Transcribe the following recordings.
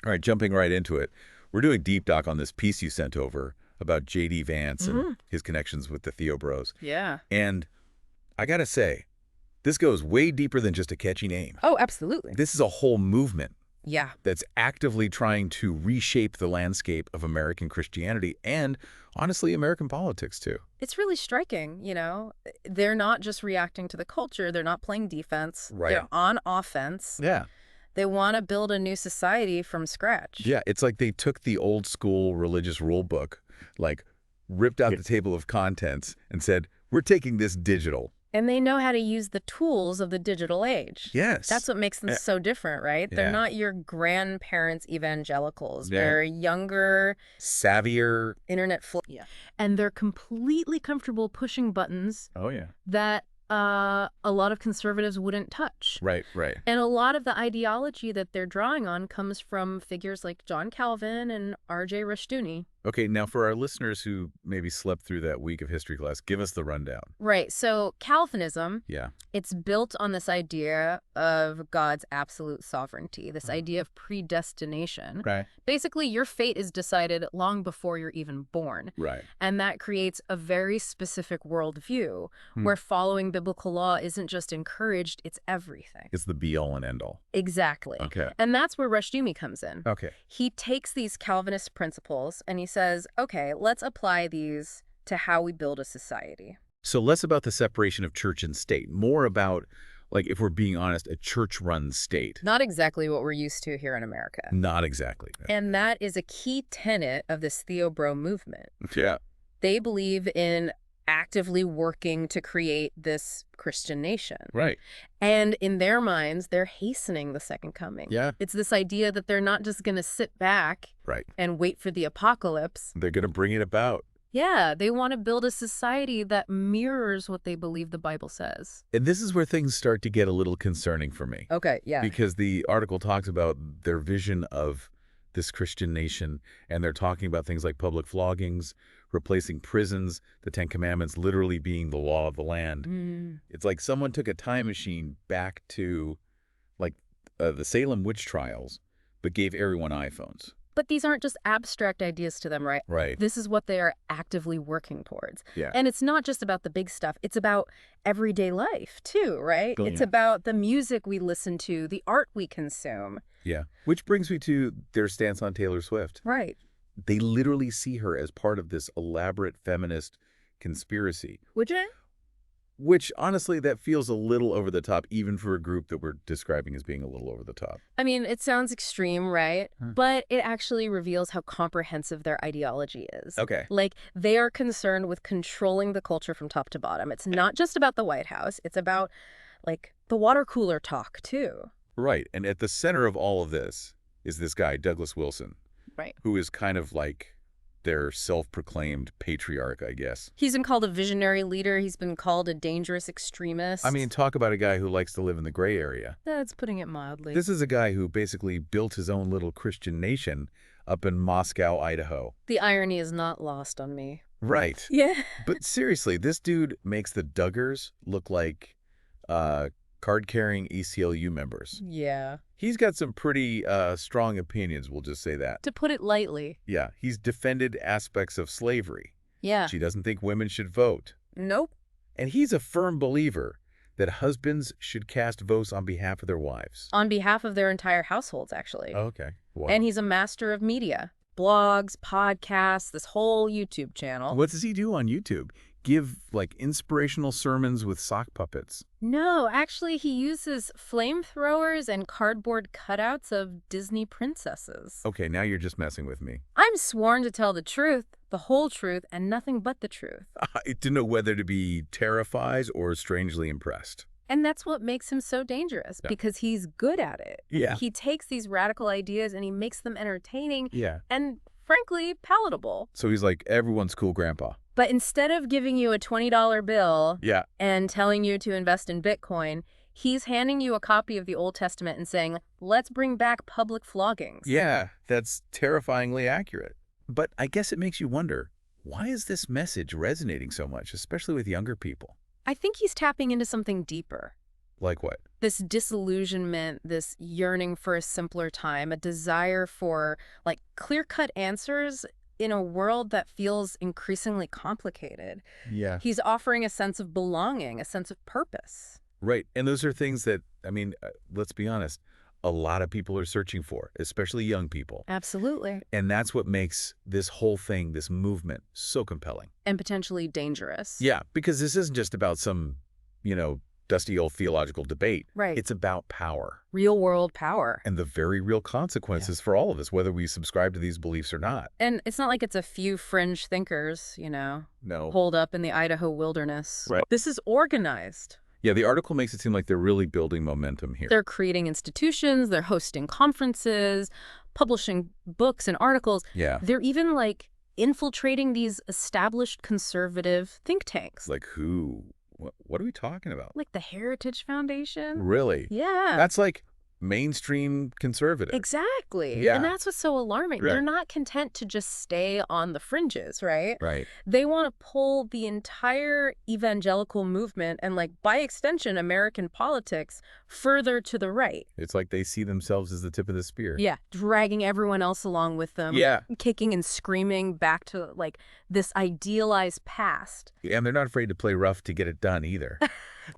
All right, jumping right into it. We're doing deep doc on this piece you sent over about JD Vance and his connections with the TheoBros. Yeah. And I gotta say, this goes way deeper than just a catchy name. Oh, absolutely. This is a whole movement Yeah. that's actively trying to reshape the landscape of American Christianity and, honestly, American politics, too. It's really striking, you know. They're not just reacting to the culture. They're not playing defense. Right. They're on offense. Yeah. They want to build a new society from scratch. Yeah, it's like they took the old school religious rule book, like ripped out the table of contents and said, we're taking this digital. And they know how to use the tools of the digital age. Yes. That's what makes them so different, right? Yeah. They're not your grandparents' evangelicals. Yeah. They're younger, savvier. internet yeah. And they're completely comfortable pushing buttons Oh, yeah. that a lot of conservatives wouldn't touch. Right, right. And a lot of the ideology that they're drawing on comes from figures like John Calvin and R.J. Rushdoony. Okay, now for our listeners who maybe slept through that week of history class, give us the rundown. Right. So Calvinism, Yeah. it's built on this idea of God's absolute sovereignty, this idea of predestination. Right. Basically, your fate is decided long before you're even born. Right. And that creates a very specific worldview where following biblical law isn't just encouraged, it's everything. It's the be-all and end-all. Exactly. Okay. And that's where Rushdoony comes in. Okay. He takes these Calvinist principles and he says, okay, let's apply these to how we build a society. So less about the separation of church and state, more about, like, if we're being honest, a church-run state. Not exactly what we're used to here in America. Not exactly. And that is a key tenet of this TheoBro movement. Yeah. They believe in actively working to create this Christian nation. Right. And in their minds, they're hastening the second coming. Yeah. It's this idea that they're not just going to sit back Right. and wait for the apocalypse. They're going to bring it about. Yeah, they want to build a society that mirrors what they believe the Bible says. And this is where things start to get a little concerning for me. Okay, yeah. Because the article talks about their vision of this Christian nation, and they're talking about things like public floggings, replacing prisons, the Ten Commandments literally being the law of the land. It's like someone took a time machine back to, like, the Salem witch trials, but gave everyone iPhones. But these aren't just abstract ideas to them, right? Right. This is what they are actively working towards. Yeah. And it's not just about the big stuff. It's about everyday life, too, right? Oh, It's yeah. about the music we listen to, the art we consume. Yeah. Which brings me to their stance on Taylor Swift. Right. They literally see her as part of this elaborate feminist conspiracy. Would you? Which, honestly, that feels a little over the top, even for a group that we're describing as being a little over the top. I mean, it sounds extreme, right? But it actually reveals how comprehensive their ideology is. Okay. Like, they are concerned with controlling the culture from top to bottom. It's not just about the White House. It's about, like, the water cooler talk, too. Right. And at the center of all of this is this guy, Douglas Wilson, Right. who is kind of like their self-proclaimed patriarch, I guess. He's been called a visionary leader. He's been called a dangerous extremist. I mean, talk about a guy who likes to live in the gray area. That's putting it mildly. This is a guy who basically built his own little Christian nation up in Moscow, Idaho. The irony is not lost on me. Right. Yeah. But seriously, this dude makes the Duggars look like card-carrying ACLU members. Yeah. He's got some pretty strong opinions, we'll just say that. To put it lightly. Yeah, he's defended aspects of slavery. Yeah. She doesn't think women should vote. Nope. And he's a firm believer that husbands should cast votes on behalf of their wives. On behalf of their entire households, actually. Okay. Wow. And he's a master of media. Blogs, podcasts, this whole YouTube channel. What does he do on YouTube? Give, like, inspirational sermons with sock puppets. No, actually, he uses flamethrowers and cardboard cutouts of Disney princesses. Okay, now you're just messing with me. I'm sworn to tell the truth, the whole truth, and nothing but the truth. To know whether to be terrified or strangely impressed. And that's what makes him so dangerous, because he's good at it. Yeah. He takes these radical ideas and he makes them entertaining Yeah. and, frankly, palatable. So he's like everyone's cool grandpa. But instead of giving you a $20 bill Yeah. and telling you to invest in Bitcoin, he's handing you a copy of the Old Testament and saying, let's bring back public floggings. Yeah, that's terrifyingly accurate. But I guess it makes you wonder, why is this message resonating so much, especially with younger people? I think he's tapping into something deeper. Like what? This disillusionment, this yearning for a simpler time, a desire for like clear-cut answers in a world that feels increasingly complicated. Yeah. He's offering a sense of belonging, a sense of purpose. Right. And those are things that, I mean, let's be honest, a lot of people are searching for, especially young people. Absolutely. And that's what makes this whole thing, this movement, so compelling. And potentially dangerous. Yeah, because this isn't just about some, dusty old theological debate. Right. It's about power. Real world power. And the very real consequences for all of us, whether we subscribe to these beliefs or not. And it's not like it's a few fringe thinkers, No. holed up in the Idaho wilderness. Right. This is organized. Yeah, the article makes it seem like they're really building momentum here. They're creating institutions, they're hosting conferences, publishing books and articles. Yeah. They're even like infiltrating these established conservative think tanks. Like who? What are we talking about? Like the Heritage Foundation? Really? Yeah. That's like mainstream conservative. Exactly. Yeah. And that's what's so alarming. Right. They're not content to just stay on the fringes, right? Right. They want to pull the entire evangelical movement and, like, by extension, American politics further to the right. It's like they see themselves as the tip of the spear. Yeah. Dragging everyone else along with them. Yeah. Kicking and screaming back to, like, this idealized past. And they're not afraid to play rough to get it done either.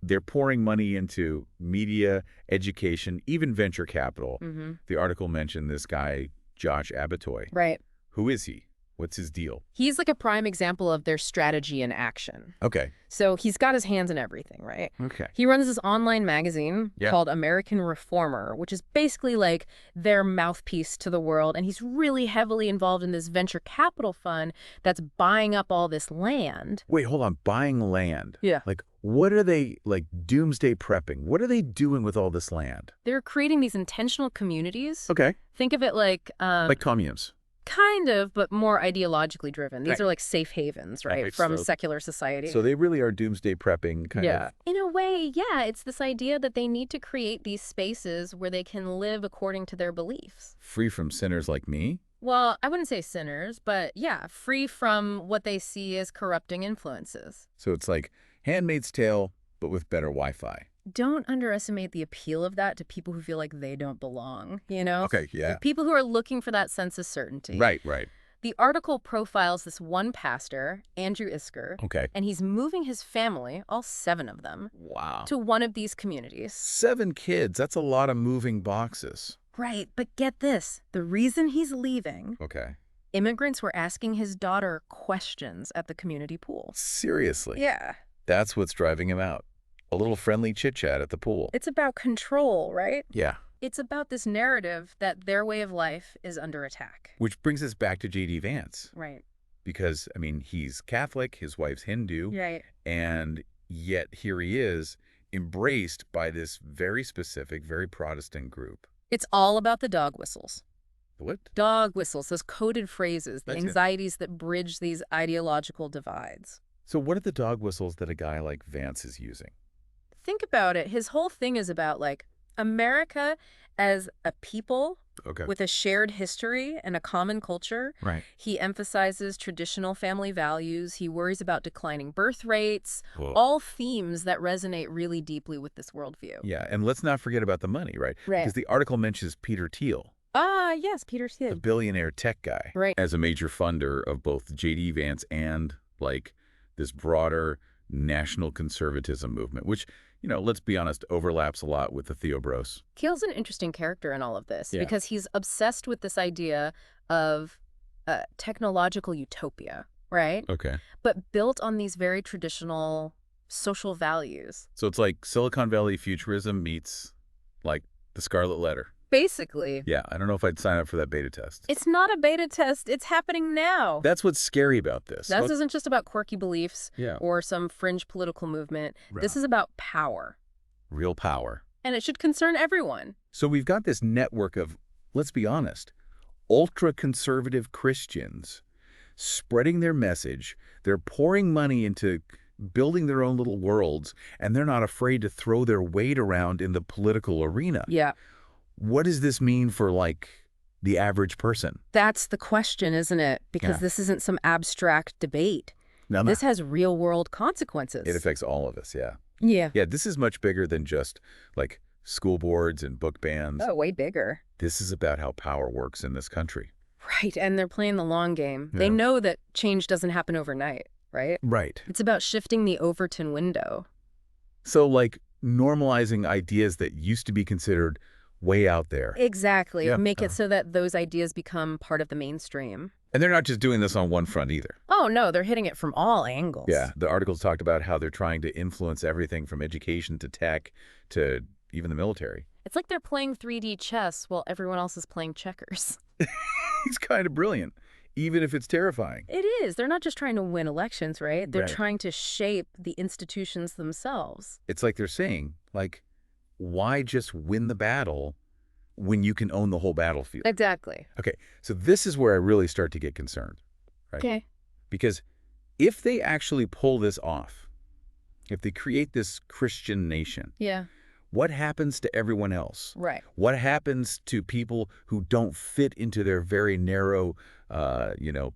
They're pouring money into media, education, even venture capital. Mm-hmm. The article mentioned this guy, Josh Abatoy. Right. Who is he? What's his deal? He's like a prime example of their strategy in action. Okay. So he's got his hands in everything, right? Okay. He runs this online magazine Yeah. called American Reformer, which is basically like their mouthpiece to the world. And he's really heavily involved in this venture capital fund that's buying up all this land. Wait, hold on. Buying land. Yeah. Like, what are they, like, doomsday prepping? What are they doing with all this land? They're creating these intentional communities. Okay. Think of it like communes. kind of, but more ideologically driven. These Right. are like safe havens, right, Right, from so- secular society. So they really are doomsday prepping kind of. In a way, yeah, it's this idea that they need to create these spaces where they can live according to their beliefs. Free from sinners like me? Well, I wouldn't say sinners, but yeah, free from what they see as corrupting influences. So it's like Handmaid's Tale, but with better Wi-Fi. Don't underestimate the appeal of that to people who feel like they don't belong, Okay, yeah. Like people who are looking for that sense of certainty. Right. The article profiles this one pastor, Andrew Isker, Okay. and he's moving his family, all 7 of them, Wow. to one of these communities. 7 kids. That's a lot of moving boxes. Right, but get this. The reason he's leaving, Okay. immigrants were asking his daughter questions at the community pool. Seriously. Yeah. That's what's driving him out. A little friendly chit-chat at the pool. It's about control, right? Yeah. It's about this narrative that their way of life is under attack. Which brings us back to JD Vance. Right. Because, I mean, he's Catholic, his wife's Hindu, Right. and yet here he is, embraced by this very specific, very Protestant group. It's all about the dog whistles. What? Dog whistles, those coded phrases, the That's it. anxieties that bridge these ideological divides. So what are the dog whistles that a guy like Vance is using? Think about it. His whole thing is about, like, America as a people Okay. with a shared history and a common culture. Right. He emphasizes traditional family values. He worries about declining birth rates, Whoa. all themes that resonate really deeply with this worldview. Yeah, and let's not forget about the money, right? Right. Because the article mentions Peter Thiel, Ah, yes, Peter the Thiel. billionaire tech guy, Right. as a major funder of both JD Vance and, like, this broader national conservatism movement, which, let's be honest, overlaps a lot with the TheoBros. Thiel's an interesting character in all of this Yeah. because he's obsessed with this idea of technological utopia, right? Okay. But built on these very traditional social values. So it's like Silicon Valley futurism meets, like, the Scarlet Letter. Basically, Yeah, I don't know if I'd sign up for that beta test. it's not a beta test. It's happening now. That's what's scary about this. This isn't just about quirky beliefs Yeah. or some fringe political movement. This Right. is about power. Real power. And it should concern everyone. So we've got this network of, let's be honest, ultra-conservative Christians spreading their message. They're pouring money into building their own little worlds, and they're not afraid to throw their weight around in the political arena. Yeah. What does this mean for, like, the average person? That's the question, isn't it? Because Yeah. this isn't some abstract debate. Now, This has real-world consequences. it affects all of us, yeah. Yeah. Yeah, this is much bigger than just, like, school boards and book bans. Oh, way bigger. This is about how power works in this country. Right, and they're playing the long game. They Yeah. know that change doesn't happen overnight, right? Right. It's about shifting the Overton window. So, like, normalizing ideas that used to be considered way out there. Exactly. Yeah. Make it so that those ideas become part of the mainstream. And they're not just doing this on one front either. Oh, no, they're hitting it from all angles. Yeah, the articles talked about how they're trying to influence everything from education to tech to even the military. It's like they're playing 3D chess while everyone else is playing checkers. It's kind of brilliant, even if it's terrifying. It is. They're not just trying to win elections, right? They're Right. trying to shape the institutions themselves. It's like they're saying, like, why just win the battle when you can own the whole battlefield? Exactly. Okay, so this is where I really start to get concerned, right? Okay. Because if they actually pull this off, if they create this Christian nation, Yeah. what happens to everyone else? Right. What happens to people who don't fit into their very narrow,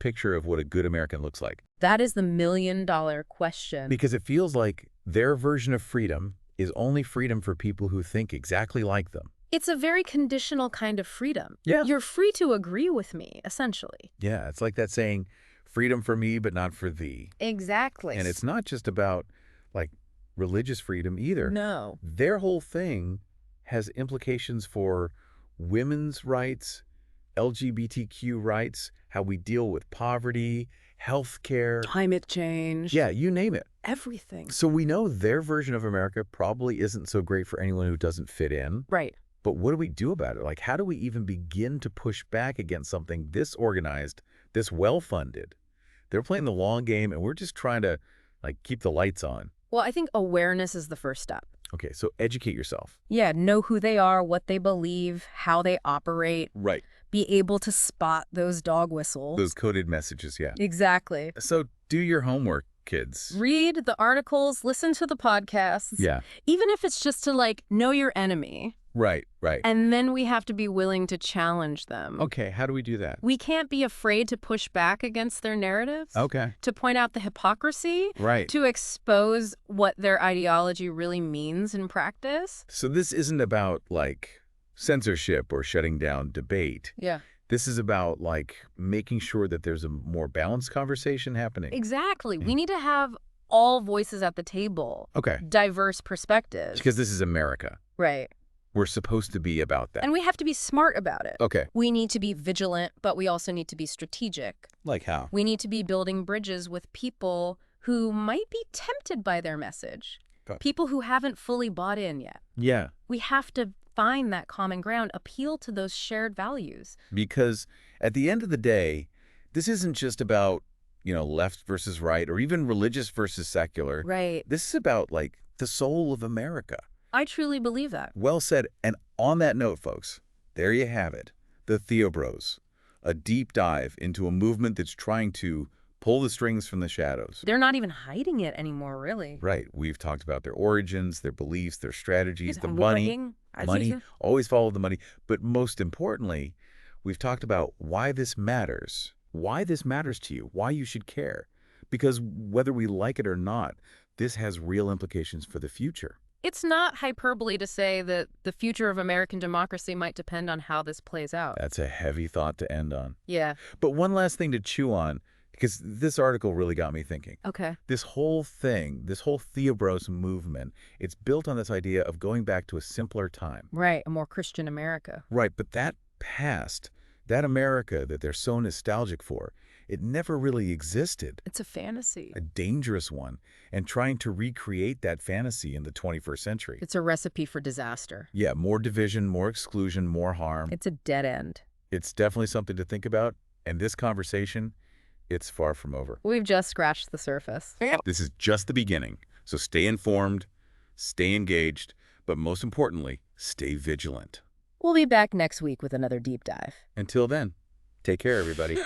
picture of what a good American looks like? That is the million-dollar question. Because it feels like their version of freedom is only freedom for people who think exactly like them. It's a very conditional kind of freedom. Yeah. You're free to agree with me, essentially. Yeah, it's like that saying, freedom for me, but not for thee. Exactly. And it's not just about, like, religious freedom either. No. Their whole thing has implications for women's rights, LGBTQ rights, how we deal with poverty, healthcare. Climate change. Yeah, you name it. Everything. So we know their version of America probably isn't so great for anyone who doesn't fit in. Right. But what do we do about it? Like, how do we even begin to push back against something this organized, this well-funded? They're playing the long game, and we're just trying to, like, keep the lights on. Well, I think awareness is the first step. Okay, so educate yourself. Yeah, know who they are, what they believe, how they operate, Right. be able to spot those dog whistles. Those coded messages, yeah. Exactly. So do your homework, kids. Read the articles, listen to the podcasts. Yeah. Even if it's just to, like, know your enemy. Right, right. And then we have to be willing to challenge them. Okay, how do we do that? We can't be afraid to push back against their narratives. Okay. To point out the hypocrisy. Right. To expose what their ideology really means in practice. So this isn't about, like, censorship or shutting down debate. Yeah. This is about, like, making sure that there's a more balanced conversation happening. Exactly. We need to have all voices at the table. Okay. Diverse perspectives. Because this is America. Right. We're supposed to be about that. And we have to be smart about it. Okay. We need to be vigilant, but we also need to be strategic. Like how? We need to be building bridges with people who might be tempted by their message. People who haven't fully bought in yet. Yeah. We have to find that common ground, appeal to those shared values. Because at the end of the day, this isn't just about, left versus right or even religious versus secular. Right. This is about, like, the soul of America. I truly believe that. Well said. And on that note, folks, there you have it. The TheoBros. A deep dive into a movement that's trying to pull the strings from the shadows. They're not even hiding it anymore, really. Right. We've talked about their origins, their beliefs, their strategies, the Worrying, money. Always follow the money. But most importantly, we've talked about why this matters. Why this matters to you. Why you should care. Because whether we like it or not, this has real implications for the future. It's not hyperbole to say that the future of American democracy might depend on how this plays out. That's a heavy thought to end on. Yeah. But one last thing to chew on, because this article really got me thinking. Okay. This whole thing, this whole TheoBros movement, it's built on this idea of going back to a simpler time. Right. A more Christian America. Right, but that past, that America that they're so nostalgic for, it never really existed. It's a fantasy. A dangerous one. And trying to recreate that fantasy in the 21st century. It's a recipe for disaster. Yeah, more division, more exclusion, more harm. It's a dead end. It's definitely something to think about. And this conversation, it's far from over. We've just scratched the surface. This is just the beginning. So stay informed, stay engaged, but most importantly, stay vigilant. We'll be back next week with another deep dive. Until then, take care, everybody.